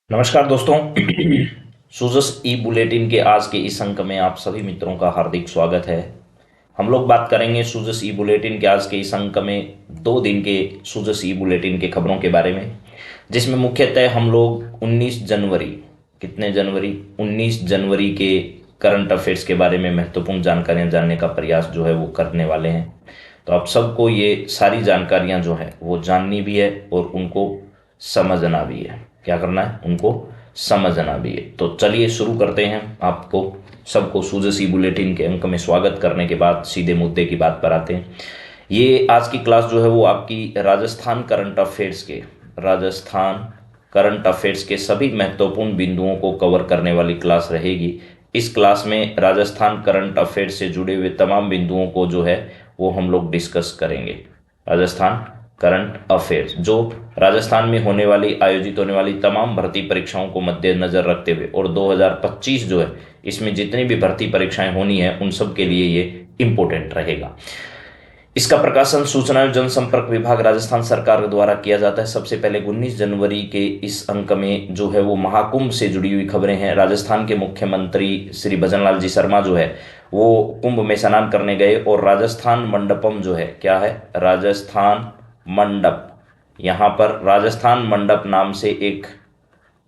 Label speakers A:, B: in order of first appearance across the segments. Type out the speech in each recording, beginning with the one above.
A: नमस्कार दोस्तों। सूजस ई बुलेटिन के आज के इस अंक में आप सभी मित्रों का हार्दिक स्वागत है। हम लोग बात करेंगे सूजस ई बुलेटिन के आज के इस अंक में 2 दिन के सूजस ई बुलेटिन के खबरों के बारे में, जिसमें मुख्यतः हम लोग 19 जनवरी, कितने जनवरी, 19 जनवरी के करंट अफेयर्स के बारे में महत्वपूर्ण जानकारियां जानने का प्रयास जो है वो करने वाले हैं। तो आप सबको ये सारी जानकारियां जो है वो जाननी भी है और उनको समझना भी है। क्या करना है? उनको समझना भी है। तो चलिए शुरू करते हैं। आपको सबको सूजसी बुलेटिन के अंक में स्वागत करने के बाद सीधे मुद्दे की बात पर आते हैं। ये आज की क्लास जो है वो आपकी राजस्थान करंट अफेयर्स के सभी महत्वपूर्ण बिंदुओं को कवर करने वाली क्लास रहेगी। इस क्लास में राजस्थान करंट अफेयर्स से जुड़े हुए तमाम बिंदुओं को जो है वो हम लोग डिस्कस करेंगे। राजस्थान करंट अफेयर्स जो राजस्थान में आयोजित होने वाली तमाम भर्ती परीक्षाओं को मद्देनजर रखते हुए, और 2025 जो है इसमें जितनी भी भर्ती परीक्षाएं होनी है उन सब के लिए ये इम्पोर्टेंट रहेगा। इसका प्रकाशन सूचना एवं जनसंपर्क विभाग राजस्थान सरकार द्वारा किया जाता है। सबसे पहले 19 जनवरी के इस अंक में जो है वो महाकुंभ से जुड़ी हुई खबरें हैं। राजस्थान के मुख्यमंत्री श्री भजनलाल जी शर्मा जो है वो कुंभ में स्नान करने गए और राजस्थान मंडपम जो है, क्या है? राजस्थान मंडप। यहाँ पर राजस्थान मंडप नाम से एक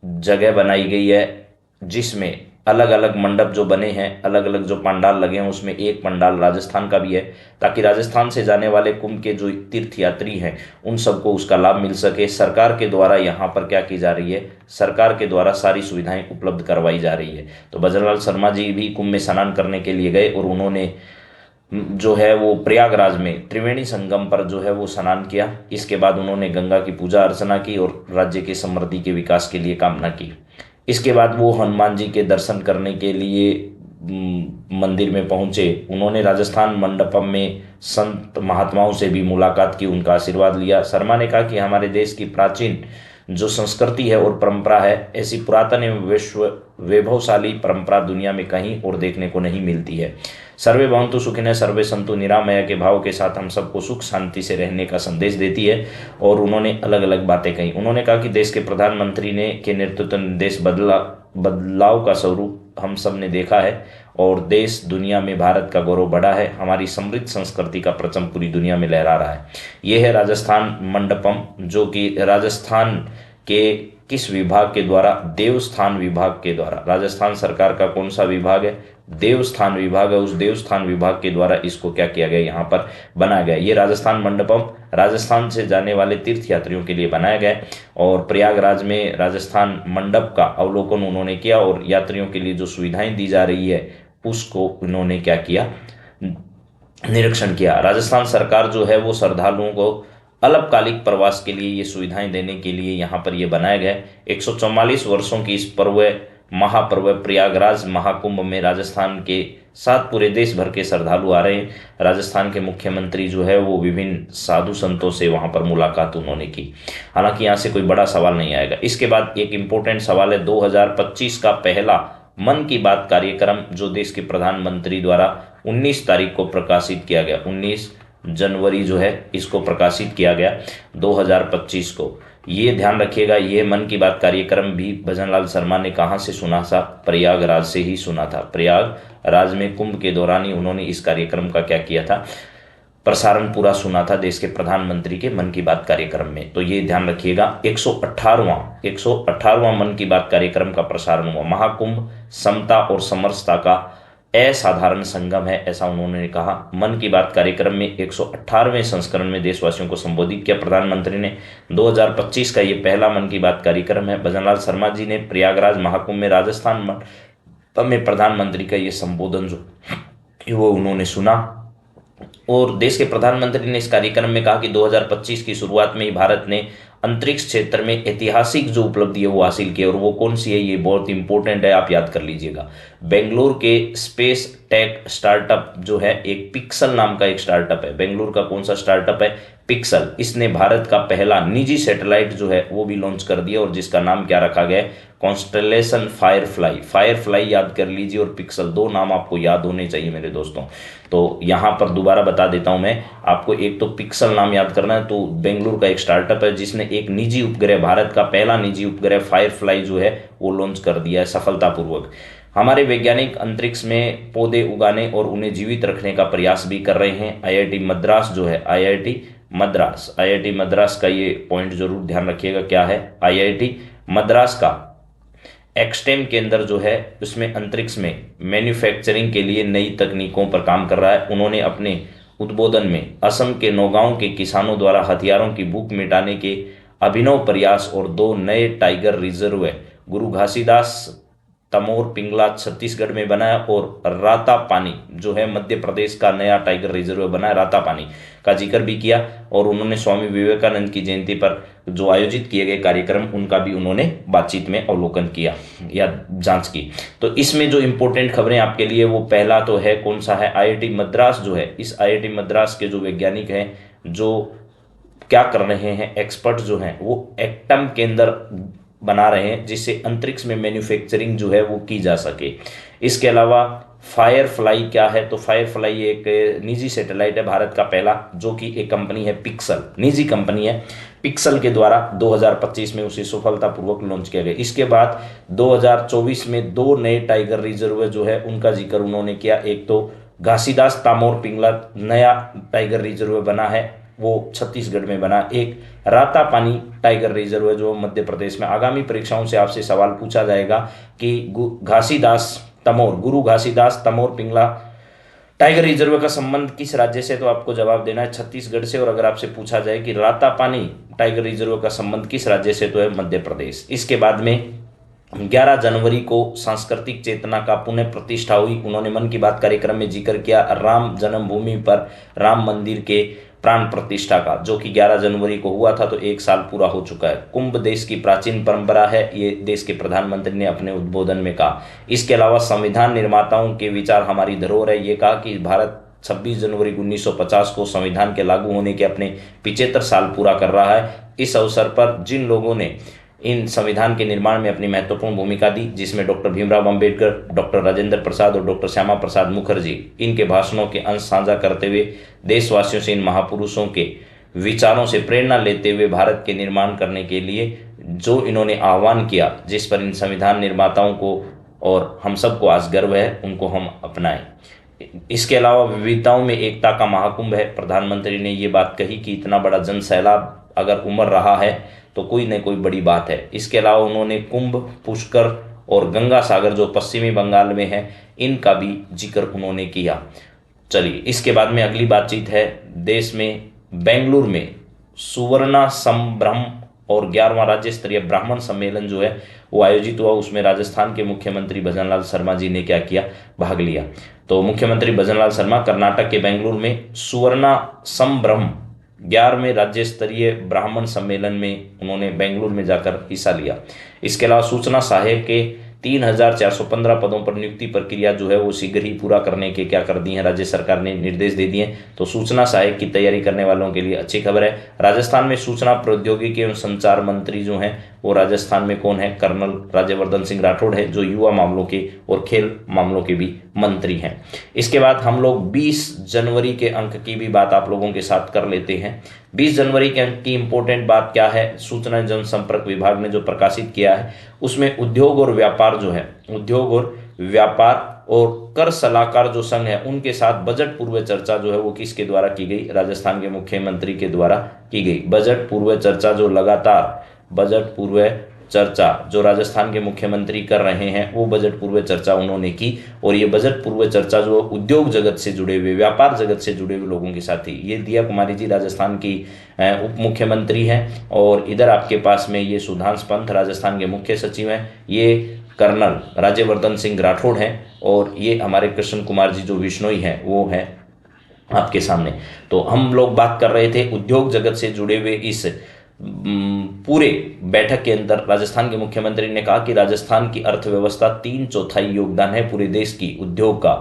A: जगह बनाई गई है जिसमें अलग अलग मंडप जो बने हैं, अलग अलग जो पंडाल लगे हैं, उसमें एक पंडाल राजस्थान का भी है, ताकि राजस्थान से जाने वाले कुंभ के जो तीर्थयात्री हैं उन सबको उसका लाभ मिल सके। सरकार के द्वारा यहाँ पर क्या की जा रही है? सरकार के द्वारा सारी सुविधाएं उपलब्ध करवाई जा रही है। तो भजनलाल शर्मा जी भी कुंभ में स्नान करने के लिए गए और उन्होंने जो है वो प्रयागराज में त्रिवेणी संगम पर जो है वो स्नान किया। इसके बाद उन्होंने गंगा की पूजा अर्चना की और राज्य के समृद्धि के विकास के लिए कामना की। इसके बाद वो हनुमान जी के दर्शन करने के लिए मंदिर में पहुंचे। उन्होंने राजस्थान मंडपम में संत महात्माओं से भी मुलाकात की, उनका आशीर्वाद लिया। शर्मा ने कहा कि हमारे देश की प्राचीन जो संस्कृति है और परंपरा है, ऐसी पुरातन एवं विश्व वैभवशाली परंपरा दुनिया में कहीं और देखने को नहीं मिलती है। सर्वे भवन्तु सुखिनः सर्वे सन्तु निरामया के भाव के साथ हम सबको सुख शांति से रहने का संदेश देती है। और उन्होंने अलग अलग बातें कही। उन्होंने कहा कि देश के प्रधानमंत्री ने के नेतृत्व में देश बदलाव का स्वरूप हम सब ने देखा है और देश दुनिया में भारत का गौरव बढ़ा है। हमारी समृद्ध संस्कृति का परचम पूरी दुनिया में लहरा रहा है। यह है राजस्थान मंडपम, जो कि राजस्थान के किस विभाग के द्वारा? देवस्थान विभाग के द्वारा। राजस्थान सरकार का कौन सा विभाग है? देवस्थान विभाग है। उस देवस्थान विभाग के द्वारा इसको क्या किया गया? यहाँ पर बनाया गया। ये राजस्थान मंडपम राजस्थान से जाने वाले तीर्थयात्रियों के लिए बनाया गया और प्रयागराज में राजस्थान मंडप का अवलोकन उन्होंने किया और यात्रियों के लिए जो सुविधाएं दी जा रही है उसको उन्होंने क्या किया? निरीक्षण किया। राजस्थान सरकार जो है वो श्रद्धालुओं को अल्पकालिक प्रवास के लिए ये सुविधाएं देने के लिए यहाँ पर ये बनाया गया। 144 वर्षों की इस महापर्व प्रयागराज महाकुंभ में राजस्थान के साथ पूरे देश भर के श्रद्धालु आ रहे हैं। राजस्थान के मुख्यमंत्री जो है वो विभिन्न साधु संतों से वहां पर मुलाकात उन्होंने की। हालांकि यहाँ से कोई बड़ा सवाल नहीं आएगा। इसके बाद एक इंपॉर्टेंट सवाल है, 2025 का पहला मन की बात कार्यक्रम जो देश के प्रधानमंत्री द्वारा 19 तारीख को प्रकाशित किया गया, 19 जनवरी जो है इसको प्रकाशित किया गया 2025 को। ये ध्यान रखिएगा, ये मन की बात कार्यक्रम भी भजनलाल शर्मा ने कहाँ से सुना था? प्रयागराज से ही सुना था। प्रयागराज में कुंभ के दौरान ही उन्होंने इस कार्यक्रम का क्या किया था? प्रसारण पूरा सुना था देश के प्रधानमंत्री के मन की बात कार्यक्रम में। तो ये ध्यान रखिएगा, 118वां मन की बात कार्यक्रम का प्रसारण हुआ। महाकुंभ समता और समरसता का असाधारण संगम है, ऐसा उन्होंने कहा। मन की बात कार्यक्रम में 118वें संस्करण में देशवासियों को संबोधित किया प्रधानमंत्री ने। 2025 का ये पहला मन की बात कार्यक्रम है। भजनलाल शर्मा जी ने प्रयागराज महाकुंभ में राजस्थान में प्रधानमंत्री का ये संबोधन जो वो उन्होंने सुना और देश के प्रधानमंत्री ने इस कार्यक्रम में कहा कि 2025 की शुरुआत में ही भारत ने अंतरिक्ष क्षेत्र में ऐतिहासिक जो उपलब्धि है वो हासिल की, और वो कौन सी है? ये बहुत इंपॉर्टेंट है, आप याद कर लीजिएगा। बेंगलुरु के स्पेस टेक स्टार्टअप जो है, एक पिक्सल नाम का एक स्टार्टअप है। बेंगलुरु का कौन सा स्टार्टअप है? पिक्सल। इसने भारत का पहला निजी सैटेलाइट जो है वो भी लॉन्च कर दिया, और जिसका नाम क्या रखा गया है? Constellation Firefly. फायरफ्लाई याद कर लीजिए और पिक्सल, दो नाम आपको याद होने चाहिए मेरे दोस्तों। तो यहां पर दोबारा बता देता हूं मैं आपको, एक तो पिक्सल नाम याद करना है। तो बेंगलुरु का एक स्टार्टअप है जिसने एक निजी उपग्रह, भारत का पहला निजी उपग्रह फायरफ्लाई जो है वो लॉन्च कर दिया है सफलतापूर्वक। हमारे वैज्ञानिक अंतरिक्ष में पौधे उगाने और उन्हें जीवित रखने का प्रयास भी कर रहे हैं। आईआईटी मद्रास जो है, आईआईटी मद्रास का ये पॉइंट जरूर ध्यान रखिएगा, क्या है? आईआईटी मद्रास का एक्सटेम के अंदर जो है उसमें अंतरिक्ष में मैन्युफैक्चरिंग के लिए नई तकनीकों पर काम कर रहा है। उन्होंने अपने उद्बोधन में असम के नौगांव के किसानों द्वारा हथियारों की भूख मिटाने के अभिनव प्रयास और दो नए टाइगर रिजर्व गुरु घासीदास तमोर पिंगला छत्तीसगढ़ में बना है, और राता पानी जो है मध्य प्रदेश का नया टाइगर रिजर्व बना है, राता पानी का जिक्र भी किया। और उन्होंने स्वामी विवेकानंद की जयंती पर जो आयोजित किए गए कार्यक्रम उनका भी उन्होंने बातचीत में अवलोकन किया या जांच की। तो इसमें जो इंपॉर्टेंट खबरें आपके लिए, वो पहला तो है कौन सा है? आईआईटी मद्रास जो है, इस आईआईटी मद्रास के जो वैज्ञानिक हैं जो क्या कर रहे हैं, एक्सपर्ट जो हैं, वो एटम के अंदर बना रहे हैं जिससे अंतरिक्ष में मैन्युफैक्चरिंग जो है वो की जा सके। इसके अलावा फायरफ्लाई क्या है? तो फायरफ्लाई एक निजी सैटेलाइट है भारत का पहला, जो कि एक कंपनी है पिक्सल, निजी कंपनी है। पिक्सल के द्वारा 2025 में उसे सफलतापूर्वक लॉन्च किया गया। इसके बाद 2024 में दो नए टाइगर रिजर्व जो है उनका जिक्र उन्होंने किया। एक तो घासीदास तामोर पिंगला नया टाइगर रिजर्व बना है, वो छत्तीसगढ़ में बना। एक राता पानी टाइगर रिजर्व है जो मध्य प्रदेश में। आगामी परीक्षाओं से आपसे सवाल पूछा जाएगा कि गुरु घासीदास तमोर पिंगला टाइगर रिजर्व का संबंध किस राज्य से, तो आपको जवाब देना है छत्तीसगढ़ से। और अगर आपसे पूछा जाए कि राता पानी टाइगर रिजर्व का संबंध किस राज्य से, तो है मध्य प्रदेश। इसके बाद में 11 जनवरी को सांस्कृतिक चेतना का पुनः प्रतिष्ठा हुई। उन्होंने मन की बात कार्यक्रम में जिक्र किया राम जन्मभूमि पर राम मंदिर के प्राण प्रतिष्ठा का, जो कि 11 जनवरी को हुआ था। तो एक साल पूरा हो चुका है। कुंभ देश की प्राचीन परंपरा है, ये देश के प्रधानमंत्री ने अपने उद्बोधन में कहा। इसके अलावा संविधान निर्माताओं के विचार हमारी धरोहर है, ये कहा कि भारत 26 जनवरी 1950 को संविधान के लागू होने के अपने 75 साल पूरा कर रहा है। इस अवसर पर जिन लोगों ने इन संविधान के निर्माण में अपनी महत्वपूर्ण भूमिका दी, जिसमें डॉक्टर भीमराव अंबेडकर, डॉक्टर राजेंद्र प्रसाद और डॉक्टर श्यामा प्रसाद मुखर्जी, इनके भाषणों के अंश साझा करते हुए देशवासियों से इन महापुरुषों के विचारों से प्रेरणा लेते हुए भारत के निर्माण करने के लिए जो इन्होंने आह्वान किया, जिस पर इन संविधान निर्माताओं को और हम सबको आज गर्व है, उनको हम अपनाएं। इसके अलावा विविधताओं में एकता का महाकुंभ है। प्रधानमंत्री ने ये बात कही कि इतना बड़ा जन सैलाब अगर उमड़ रहा है तो कोई न कोई बड़ी बात है। इसके अलावा उन्होंने कुंभ, पुष्कर और गंगा सागर जो पश्चिमी बंगाल में है, इनका भी जिक्र उन्होंने किया। चलिए, इसके बाद में अगली बातचीत है देश में बेंगलुरु में सुवर्णा संभ्रम और 11वां राज्य स्तरीय ब्राह्मण सम्मेलन जो है वो आयोजित हुआ। उसमें राजस्थान के मुख्यमंत्री भजनलाल शर्मा जी ने क्या किया? भाग लिया। तो मुख्यमंत्री भजनलाल शर्मा कर्नाटक के बेंगलुरु में सुवर्णा संभ्रम 11वें राज्य स्तरीय ब्राह्मण सम्मेलन में उन्होंने बेंगलुरु में जाकर हिस्सा लिया। इसके अलावा सूचना सहायक के 3415 पदों पर नियुक्ति प्रक्रिया जो है वो शीघ्र ही पूरा करने के क्या कर दिए हैं, राज्य सरकार ने निर्देश दे दिए। तो सूचना सहायक की तैयारी करने वालों के लिए अच्छी खबर है। राजस्थान में सूचना प्रौद्योगिकी एवं संचार मंत्री जो हैं वो राजस्थान में कौन है? कर्नल राज्यवर्धन सिंह राठौड़ है, जो युवा मामलों के और खेल मामलों के भी मंत्री हैं। इसके बाद हम लोग 20 जनवरी के अंक की भी बात आप लोगों के साथ कर लेते हैं। 20 जनवरी के अंक की इंपॉर्टेंट बात क्या है? सूचना जनसंपर्क विभाग ने जो प्रकाशित किया है उसमें उद्योग और व्यापार जो है, उद्योग और व्यापार और कर सलाहकार जो संघ है उनके साथ बजट पूर्व चर्चा जो है वो किसके द्वारा की गई? राजस्थान के मुख्यमंत्री के द्वारा की गई। बजट पूर्व चर्चा जो लगातार बजट पूर्व चर्चा जो राजस्थान के मुख्यमंत्री कर रहे हैं वो बजट पूर्व चर्चा उन्होंने की। और ये बजट पूर्व चर्चा जो उद्योग जगत से जुड़े हुए, व्यापार जगत से जुड़े हुए लोगों के साथ थी। ये दिया कुमारी जी राजस्थान की उप मुख्यमंत्री हैं, और इधर आपके पास में ये सुधांश पंथ राजस्थान के मुख्य सचिव हैं, ये कर्नल राज्यवर्धन सिंह राठौड़ हैं, और ये हमारे कृष्ण कुमार जी जो विश्नोई हैं वो हैं आपके सामने। तो हम लोग बात कर रहे थे उद्योग जगत से जुड़े हुए इस पूरे बैठक के अंदर राजस्थान के मुख्यमंत्री ने कहा कि राजस्थान की अर्थव्यवस्था 3/4 योगदान है पूरे देश की उद्योग का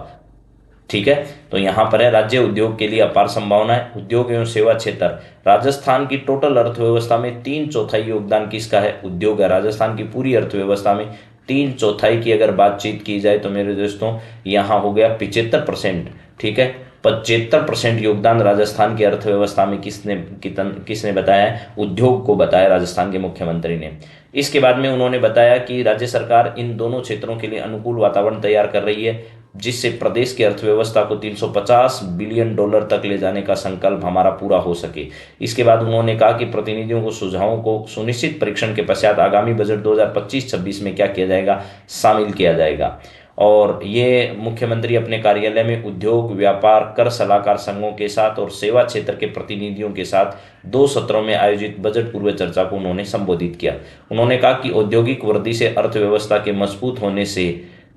A: ठीक है। तो यहाँ पर है राज्य उद्योग के लिए अपार संभावनाएं। उद्योग एवं सेवा क्षेत्र, राजस्थान की टोटल अर्थव्यवस्था में 3/4 योगदान किसका है? उद्योग है। राजस्थान की पूरी अर्थव्यवस्था में 3/4 की अगर बातचीत की जाए तो मेरे दोस्तों यहाँ हो गया 75%। ठीक है, 75% योगदान राजस्थान की अर्थव्यवस्था में किसने बताया है? उद्योग को बताया राजस्थान के मुख्यमंत्री ने। इसके बाद में उन्होंने बताया कि राज्य सरकार इन दोनों क्षेत्रों के लिए अनुकूल वातावरण तैयार कर रही है, जिससे प्रदेश की अर्थव्यवस्था को 350 बिलियन डॉलर तक ले जाने का संकल्प हमारा पूरा हो सके। इसके बाद उन्होंने कहा कि प्रतिनिधियों को सुझावों को सुनिश्चित परीक्षण के पश्चात आगामी बजट 2025-26 में क्या किया जाएगा? शामिल किया जाएगा। और ये मुख्यमंत्री अपने कार्यालय में उद्योग, व्यापार, कर सलाहकार संघों के साथ और सेवा क्षेत्र के प्रतिनिधियों के साथ 2 सत्रों में आयोजित बजट पूर्व चर्चा को उन्होंने संबोधित किया। उन्होंने कहा कि औद्योगिक वृद्धि से अर्थव्यवस्था के मजबूत होने से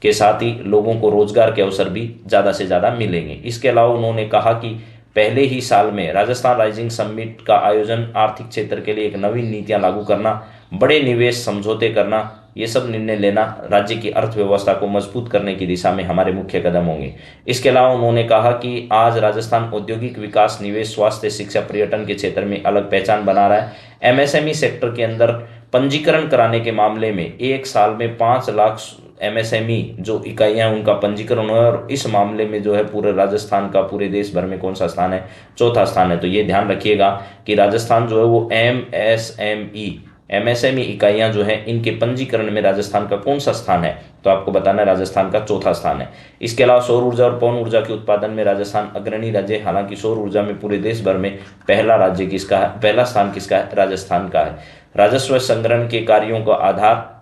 A: के साथ ही लोगों को रोजगार के अवसर भी ज़्यादा से ज़्यादा मिलेंगे। इसके अलावा उन्होंने कहा कि पहले ही साल में राजस्थान राइजिंग समिट का आयोजन, आर्थिक क्षेत्र के लिए एक नवीन नीतियां लागू करना, बड़े निवेश समझौते करना, ये सब निर्णय लेना राज्य की अर्थव्यवस्था को मजबूत करने की दिशा में हमारे मुख्य कदम होंगे। इसके अलावा उन्होंने कहा कि आज राजस्थान औद्योगिक विकास, निवेश, स्वास्थ्य, शिक्षा, पर्यटन के क्षेत्र में अलग पहचान बना रहा है। एमएसएमई सेक्टर के अंदर पंजीकरण कराने के मामले में एक साल में 5 लाख एमएसएमई जो इकाइयां उनका पंजीकरण हुआ है, और इस मामले में जो है पूरे राजस्थान का पूरे देश भर में कौन सा स्थान है? चौथा स्थान है। तो ये ध्यान रखिएगा कि राजस्थान जो है वो एमएसएमई इकाइयां जो है इनके पंजीकरण में राजस्थान का कौन सा स्थान है? तो आपको बताना है राजस्थान का चौथा स्थान है। इसके अलावा सौर ऊर्जा और पवन ऊर्जा के उत्पादन में राजस्थान अग्रणी राज्य है। हालांकि सौर ऊर्जा में पूरे देश भर में पहला स्थान किसका है? राजस्थान का है। राजस्व संग्रहण के कार्यों का आधार,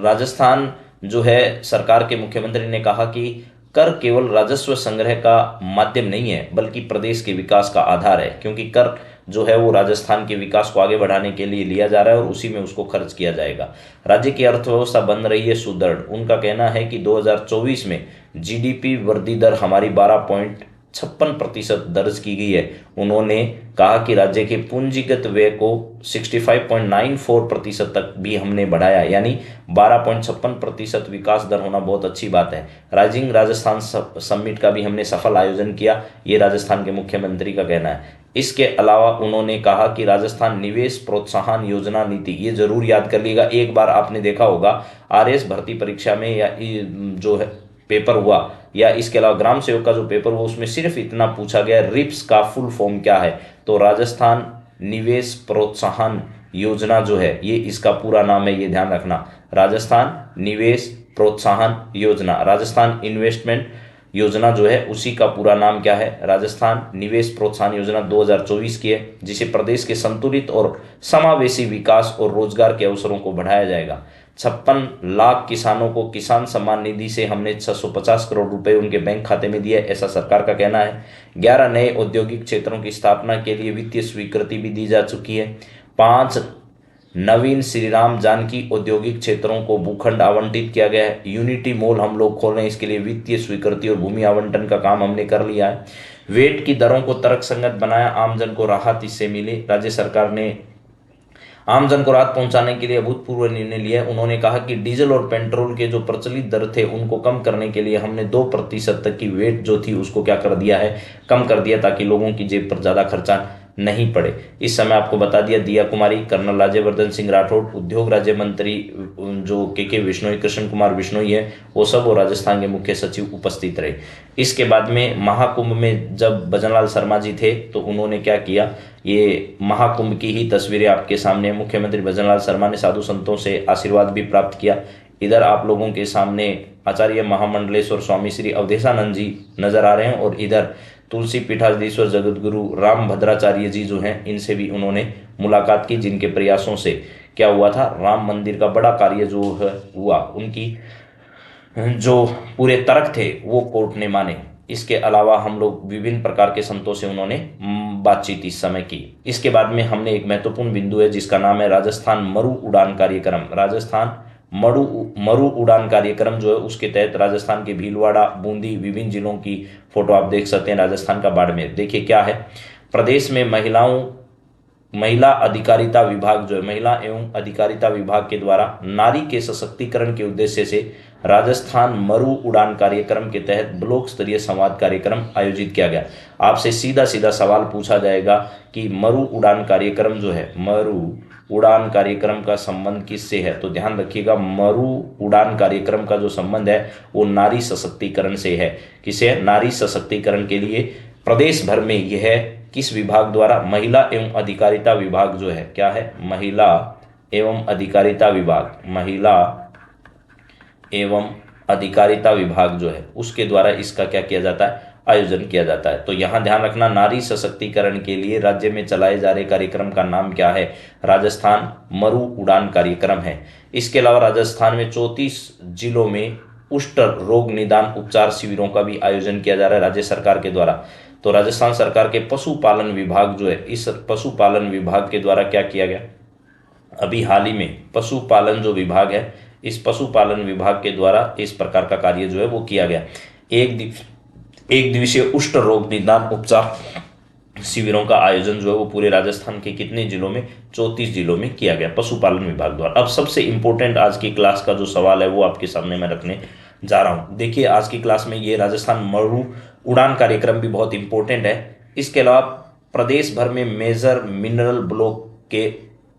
A: राजस्थान जो है, सरकार के मुख्यमंत्री ने कहा कि कर केवल राजस्व संग्रह का माध्यम नहीं है बल्कि प्रदेश के विकास का आधार है, क्योंकि कर जो है वो राजस्थान के विकास को आगे बढ़ाने के लिए लिया जा रहा है और उसी में उसको खर्च किया जाएगा। राज्य की अर्थव्यवस्था बन रही है सुदृढ़। उनका कहना है कि 2024 में जीडीपी वृद्धि दर हमारी 12.56% दर्ज की गई है। उन्होंने कहा कि राज्य के पूंजीगत व्यय को 65.94% तक भी हमने बढ़ाया, यानी 12.56% विकास दर होना बहुत अच्छी बात है। राइजिंग राजस्थान समिट का भी हमने सफल आयोजन किया, ये राजस्थान के मुख्यमंत्री का कहना है। इसके अलावा उन्होंने कहा कि राजस्थान निवेश प्रोत्साहन योजना नीति, ये जरूर याद कर लीजिएगा। एक बार आपने देखा होगा आरएस भर्ती परीक्षा में या जो है पेपर हुआ, या इसके अलावा ग्राम सेवक का जो पेपर हुआ, उसमें सिर्फ इतना पूछा गया रिप्स का फुल फॉर्म क्या है? तो राजस्थान निवेश प्रोत्साहन योजना जो है ये इसका पूरा नाम है, ये ध्यान रखना। राजस्थान निवेश प्रोत्साहन योजना, राजस्थान इन्वेस्टमेंट योजना जो है उसी का पूरा नाम क्या है? राजस्थान निवेश प्रोत्साहन योजना 2024 की है, जिसे प्रदेश के संतुलित और समावेशी विकास और रोजगार के अवसरों को बढ़ाया जाएगा। 56 लाख किसानों को किसान सम्मान निधि से हमने 650 करोड़ रुपए उनके बैंक खाते में दिए, ऐसा सरकार का कहना है। 11 नए औद्योगिक क्षेत्रों की स्थापना के लिए वित्तीय स्वीकृति भी दी जा चुकी है। 5 नवीन श्री राम जानकी औद्योगिक क्षेत्रों को भूखंड आवंटित किया गया है। यूनिटी मॉल हम लोग खोल रहे हैं, इसके लिए वित्तीय स्वीकृति और भूमि आवंटन का काम हमने कर लिया है। वेट की दरों को तर्कसंगत बनाया, आमजन को राहत इससे मिली। राज्य सरकार ने आमजन को राहत पहुंचाने के लिए अभूतपूर्व निर्णय लिया। उन्होंने कहा कि डीजल और पेट्रोल के जो प्रचलित दर थे उनको कम करने के लिए हमने 2% तक की वेट जो थी उसको क्या कर दिया है? कम कर दिया, ताकि लोगों की जेब पर ज्यादा खर्चा नहीं पड़े। इस समय आपको बता दिया दिया कुमारी, कर्नल राज्यवर्धन सिंह राठौड़, उद्योग राज्य मंत्री जो के विश्नोई, कृष्ण कुमार विश्नोई है, वो सब और राजस्थान के मुख्य सचिव उपस्थित रहे। इसके बाद में महाकुंभ में जब भजनलाल शर्मा जी थे तो उन्होंने क्या किया, ये महाकुंभ की ही तस्वीरें आपके सामने। मुख्यमंत्री भजनलाल शर्मा ने साधु संतों से आशीर्वाद भी प्राप्त किया। इधर आप लोगों के सामने आचार्य महामंडलेश्वर स्वामी श्री अवधेशानंद जी नजर आ रहे हैं, और इधर तुलसी पीठाधीश्वर जगतगुरु राम भद्राचार्य जी जो हैं इनसे भी उन्होंने मुलाकात की, जिनके प्रयासों से क्या हुआ था, राम मंदिर का बड़ा कार्य जो है हुआ, उनकी जो पूरे तर्क थे वो कोर्ट ने माने। इसके अलावा हम लोग विभिन्न प्रकार के संतों से उन्होंने बातचीत इस समय की। इसके बाद में हमने एक महत्वपूर्ण बिंदु है जिसका नाम है राजस्थान मरु उड़ान कार्यक्रम। राजस्थान मरु उड़ान कार्यक्रम जो है उसके तहत राजस्थान के भीलवाड़ा, बूंदी, विभिन्न जिलों की फोटो आप देख सकते हैं। राजस्थान का बाड़मेर देखिए क्या है, प्रदेश में महिलाओं महिला अधिकारिता विभाग जो है, महिला एवं अधिकारिता विभाग के द्वारा नारी के सशक्तिकरण के उद्देश्य से राजस्थान मरु उड़ान कार्यक्रम के तहत ब्लॉक स्तरीय संवाद कार्यक्रम आयोजित किया गया। आपसे सीधा सीधा सवाल पूछा जाएगा कि मरु उड़ान कार्यक्रम जो है, मरु उड़ान कार्यक्रम का संबंध किससे है? तो ध्यान रखिएगा, मरु उड़ान कार्यक्रम का जो संबंध है वो नारी सशक्तिकरण से है। किसे? नारी सशक्तिकरण के लिए प्रदेश भर में यह किस विभाग द्वारा? महिला एवं अधिकारिता विभाग जो है, क्या है? महिला एवं अधिकारिता विभाग, महिला एवं अधिकारिता विभाग जो है उसके द्वारा इसका क्या किया जाता है? आयोजन किया जाता है। तो यहां ध्यान रखना, नारी सशक्तिकरण के लिए राज्य में चलाए जा रहे कार्यक्रम का नाम क्या है? राजस्थान मरु उड़ान कार्यक्रम है। इसके अलावा राजस्थान में 34 जिलों में कुष्ठ रोग निदान उपचार शिविरों का भी आयोजन किया जा रहा है राज्य सरकार के द्वारा। तो राजस्थान सरकार के पशुपालन विभाग जो है, इस पशुपालन विभाग के द्वारा क्या किया गया? अभी हाल ही में पशुपालन जो विभाग है, इस पशुपालन विभाग के द्वारा इस प्रकार का कार्य जो है वो किया गया। एक दिवसीय कुष्ठ रोग निदान उपचार शिविरों का आयोजन जो है वो पूरे राजस्थान के कितने जिलों में? 34 जिलों में किया गया पशुपालन विभाग द्वारा। अब सबसे इंपॉर्टेंट आज की क्लास का जो सवाल है वो आपके सामने मैं रखने जा रहा हूं। देखिए, आज की क्लास में ये राजस्थान मरु उड़ान कार्यक्रम भी बहुत इंपॉर्टेंट है। इसके अलावा प्रदेश भर में मेजर मिनरल ब्लॉक के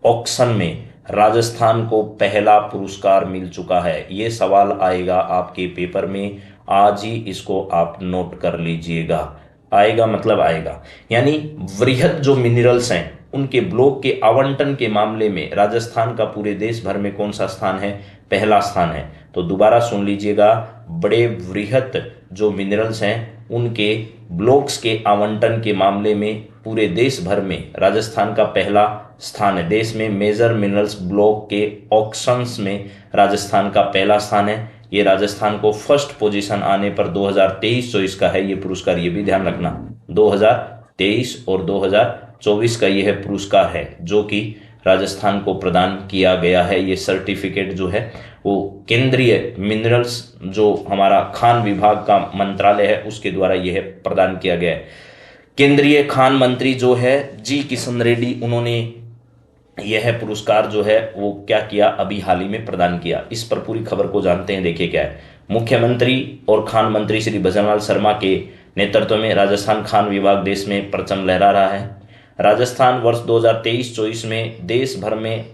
A: ऑक्शन में राजस्थान को पहला पुरस्कार मिल चुका है। ये सवाल आएगा आपके पेपर में, आज ही इसको आप नोट कर लीजिएगा। आएगा मतलब आएगा, यानी वृहद जो मिनरल्स हैं उनके ब्लॉक के आवंटन के मामले में राजस्थान का पूरे देश भर में कौन सा स्थान है? पहला स्थान है। तो दोबारा सुन लीजिएगा, बड़े वृहद जो मिनरल्स हैं उनके ब्लॉक्स के आवंटन के मामले में पूरे देश भर में राजस्थान का पहला स्थान है। देश में मेजर मिनरल्स ब्लॉक के ऑक्शंस में राजस्थान का पहला स्थान है। ये राजस्थान को फर्स्ट पोजीशन आने पर 2023-24 का है ये पुरस्कार, ये भी ध्यान रखना। 2023 और 2024 का यह पुरस्कार है जो कि राजस्थान को प्रदान किया गया है। ये सर्टिफिकेट जो है वो केंद्रीय मिनरल्स जो हमारा खान विभाग का मंत्रालय है उसके द्वारा यह प्रदान किया गया है। केंद्रीय खान मंत्री जो है जी किशन रेड्डी, उन्होंने यह पुरस्कार जो है वो क्या किया? अभी हाल ही में प्रदान किया। इस पर पूरी खबर को जानते हैं। देखिए क्या है, मुख्यमंत्री और खान मंत्री श्री भजनलाल शर्मा के नेतृत्व में राजस्थान खान विभाग देश में परचम लहरा रहा है। राजस्थान वर्ष 2023-24 में देश भर में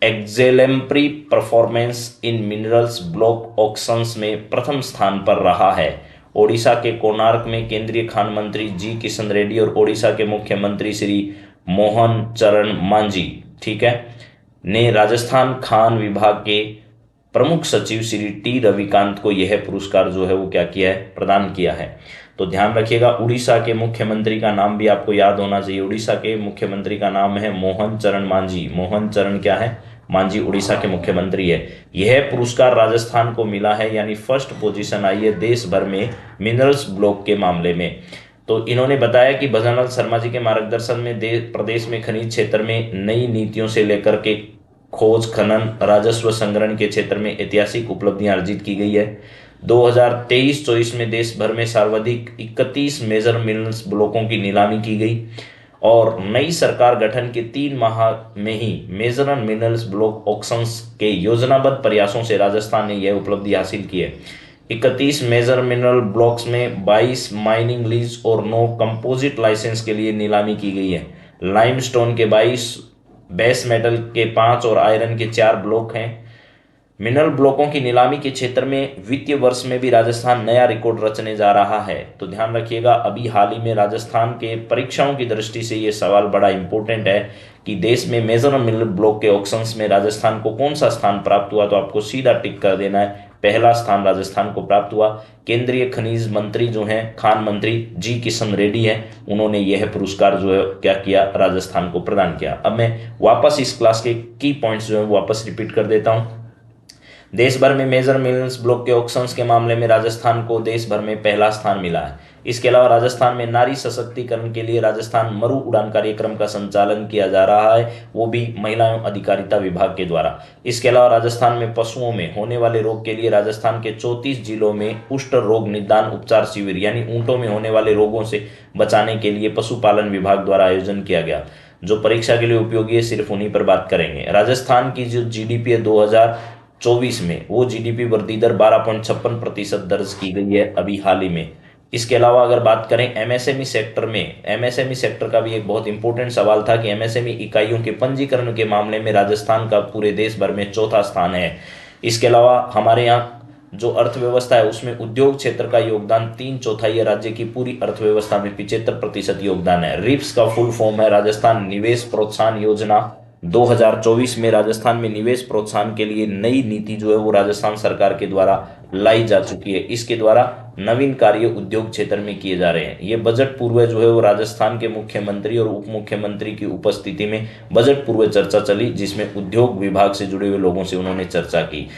A: exemplary performance in minerals block auctions में प्रथम स्थान पर रहा है। ओडिशा के कोणार्क में केंद्रीय खान मंत्री जी किशन रेड्डी और ओडिशा के मुख्यमंत्री श्री मोहन चरण मांझी, ठीक है, ने राजस्थान खान विभाग के प्रमुख सचिव श्री टी रविकांत को यह पुरस्कार जो है वो क्या किया है? प्रदान किया है। तो ध्यान रखिएगा, उड़ीसा के मुख्यमंत्री का नाम भी आपको याद होना चाहिए। उड़ीसा के मुख्यमंत्री का नाम है मोहन चरण मांझी। मोहन चरण क्या है? मांझी उड़ीसा के मुख्यमंत्री है। यह पुरस्कार राजस्थान को मिला है, यानी फर्स्ट पोजीशन आई है देश भर में मिनरल्स ब्लॉक के मामले में। तो इन्होंने बताया कि भजनलाल शर्मा जी के मार्गदर्शन में प्रदेश में खनिज क्षेत्र में नई नीतियों से लेकर के खोज खनन राजस्व संग्रहण के क्षेत्र में ऐतिहासिक उपलब्धियां अर्जित की गई है। 2023-24 में देश भर में सर्वाधिक 31 मेजर मिनरल्स ब्लॉकों की नीलामी की गई और नई सरकार गठन के 3 माह में ही मेजर मिनरल्स ब्लॉक ऑक्शंस के योजनाबद्ध प्रयासों से राजस्थान ने यह उपलब्धि हासिल की है। 31 मेजर मिनरल ब्लॉक्स में 22 माइनिंग लीज और 9 कंपोजिट लाइसेंस के लिए नीलामी की गई है। लाइमस्टोन के 22, बेस मेटल के 5 और आयरन के 4 ब्लॉक हैं। मिनरल ब्लॉकों की नीलामी के क्षेत्र में वित्तीय वर्ष में भी राजस्थान नया रिकॉर्ड रचने जा रहा है। तो ध्यान रखिएगा, अभी हाल ही में राजस्थान के परीक्षाओं की दृष्टि से ये सवाल बड़ा इंपॉर्टेंट है कि देश में मेजर मिनरल ब्लॉक के ऑक्शंस में राजस्थान को कौन सा स्थान प्राप्त हुआ। तो आपको सीधा टिक कर देना है, पहला स्थान राजस्थान को प्राप्त हुआ। केंद्रीय खनिज मंत्री जो हैं खान मंत्री जी किशन रेड्डी हैं, उन्होंने यह पुरस्कार जो है क्या किया? राजस्थान को प्रदान किया। अब मैं वापस इस क्लास के की पॉइंट्स जो है वापस रिपीट कर देता हूं। देश भर में मेजर मिनरल्स ब्लॉक के ऑक्शंस के मामले में राजस्थान को देश भर में पहला स्थान मिला है। इसके अलावा राजस्थान में नारी सशक्तिकरण के लिए राजस्थान मरु उड़ान कार्यक्रम का संचालन किया जा रहा है, वो भी महिला एवं अधिकारिता विभाग के द्वारा। इसके अलावा राजस्थान में पशुओं में होने वाले रोग के लिए राजस्थान के 34 जिलों में कुष्ठ रोग निदान उपचार शिविर यानी ऊंटों में होने वाले रोगों से बचाने के लिए पशुपालन विभाग द्वारा आयोजन किया गया। जो परीक्षा के लिए उपयोगी है, सिर्फ उन्हीं पर बात करेंगे। राजस्थान की जो जीडीपी है 2024 में, वो जीडीपी वृद्धि दर 12.56% दर्ज की गई है अभी हाल ही में। इसके अलावा अगर बात करें एमएसएमई सेक्टर में, एमएसएमई सेक्टर का भी एक बहुत इंपॉर्टेंट सवाल था कि एमएसएमई इकाइयों के पंजीकरण के मामले में राजस्थान का पूरे देश भर में चौथा स्थान है। इसके अलावा हमारे यहाँ जो अर्थव्यवस्था है उसमें उद्योग क्षेत्र का योगदान 3/4 है। राज्य की पूरी अर्थव्यवस्था में 75% योगदान है। रिप्स का फुल फॉर्म है राजस्थान निवेश प्रोत्साहन योजना। 2024 में राजस्थान में निवेश प्रोत्साहन के लिए नई नीति जो है वो राजस्थान सरकार के द्वारा लाई जा चुकी है। इसके द्वारा नवीन कार्य उद्योग क्षेत्र में किए जा रहे हैं। ये बजट पूर्व जो है वो राजस्थान के मुख्यमंत्री और उप मुख्यमंत्री की उपस्थिति में बजट पूर्व चर्चा चली, जिसमें उद्योग विभाग से जुड़े हुए लोगों से उन्होंने चर्चा की।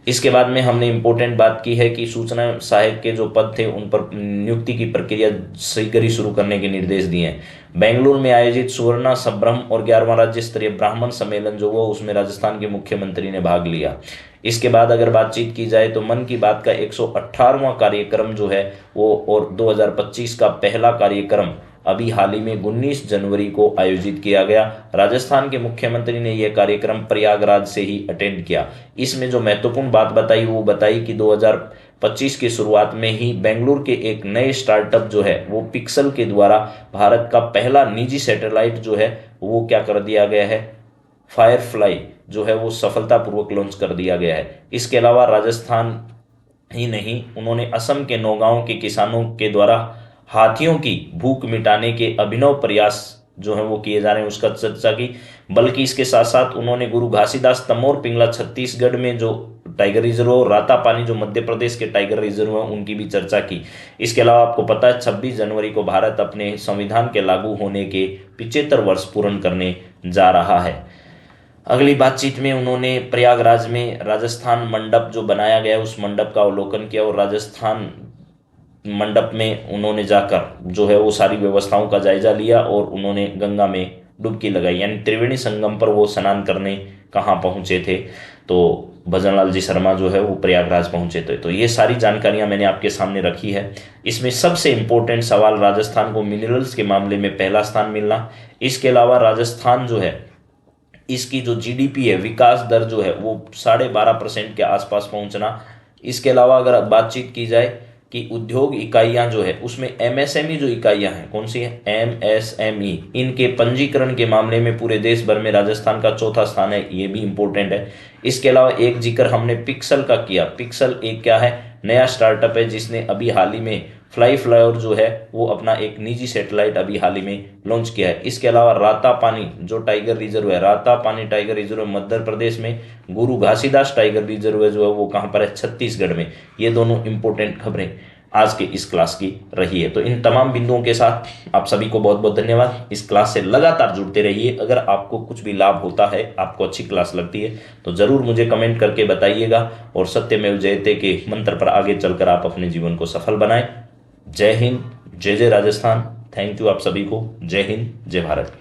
A: इसके बाद में हमने इम्पोर्टेंट बात की है कि सूचना सहायक के जो पद थे उन पर नियुक्ति की प्रक्रिया शीघ्र ही शुरू करने के निर्देश दिए हैं। बेंगलुरु में आयोजित सुवर्णा संभ्रम और 11वां राज्य स्तरीय ब्राह्मण सम्मेलन जो हुआ उसमें राजस्थान के मुख्यमंत्री ने भाग लिया। इसके बाद अगर बातचीत की जाए तो मन की बात का 118वां कार्यक्रम जो है वो और 2025 का पहला कार्यक्रम अभी हाल ही में 19 जनवरी को आयोजित किया गया। राजस्थान के मुख्यमंत्री ने यह कार्यक्रम प्रयागराज से ही अटेंड किया। इसमें जो महत्वपूर्ण बात बताई वो बताई कि 2025 की शुरुआत में ही बेंगलुरु के एक नए स्टार्टअप जो है वो पिक्सल के द्वारा भारत का पहला निजी सैटेलाइट जो है वो क्या कर दिया गया है, फायरफ्लाई जो है वो सफलतापूर्वक लॉन्च कर दिया गया है। इसके अलावा राजस्थान ही नहीं, उन्होंने असम के नौगांव के किसानों के द्वारा हाथियों की भूख मिटाने के अभिनव प्रयास जो है वो किए जा रहे हैं उसका चर्चा की। बल्कि इसके साथ साथ उन्होंने गुरु घासीदास तमोर पिंगला छत्तीसगढ़ में जो टाइगर रिजर्व और रातापानी जो मध्य प्रदेश के टाइगर रिजर्व है उनकी भी चर्चा की। इसके अलावा आपको पता है 26 जनवरी को भारत अपने संविधान के लागू होने के 75 वर्ष पूर्ण करने जा रहा है। अगली बातचीत में उन्होंने प्रयागराज में राजस्थान मंडप जो बनाया गया है उस मंडप का अवलोकन किया और राजस्थान मंडप में उन्होंने जाकर जो है वो सारी व्यवस्थाओं का जायजा लिया और उन्होंने गंगा में डुबकी लगाई, यानी त्रिवेणी संगम पर वो स्नान करने कहाँ पहुंचे थे, तो भजनलाल जी शर्मा जो है वो प्रयागराज पहुंचे थे। तो ये सारी जानकारियां मैंने आपके सामने रखी है। इसमें सबसे इंपॉर्टेंट सवाल राजस्थान को मिनरल्स के मामले में पहला स्थान मिलना। इसके अलावा राजस्थान जो है इसकी जो जीडीपी है विकास दर जो है वो 12.5% के आसपास पहुंचना। इसके अलावा अगर बातचीत की जाए कि उद्योग इकाइयां जो है उसमें एमएसएमई जो इकाइयां हैं कौन सी है, एमएसएमई, इनके पंजीकरण के मामले में पूरे देश भर में राजस्थान का चौथा स्थान है, ये भी इंपॉर्टेंट है। इसके अलावा एक जिक्र हमने पिक्सल का किया। पिक्सल एक क्या है, नया स्टार्टअप है जिसने अभी हाल ही में फ्लाईफ्लावर जो है वो अपना एक निजी सैटेलाइट अभी हाल ही में लॉन्च किया है। इसके अलावा रातापानी जो टाइगर रिजर्व है, रातापानी टाइगर रिजर्व मध्य प्रदेश में, गुरु घासीदास टाइगर रिजर्व जो है वो कहाँ पर है, छत्तीसगढ़ में। ये दोनों इंपॉर्टेंट खबरें आज के इस क्लास की रही है। तो इन तमाम बिंदुओं के साथ आप सभी को बहुत बहुत धन्यवाद। इस क्लास से लगातार जुड़ते रहिए। अगर आपको कुछ भी लाभ होता है, आपको अच्छी क्लास लगती है तो जरूर मुझे कमेंट करके बताइएगा और सत्यमेव जयते के मंत्र पर आगे चलकर आप अपने जीवन को सफल बनाएं। जय हिंद, जय जय राजस्थान। थैंक यू आप सभी को। जय हिंद, जय भारत।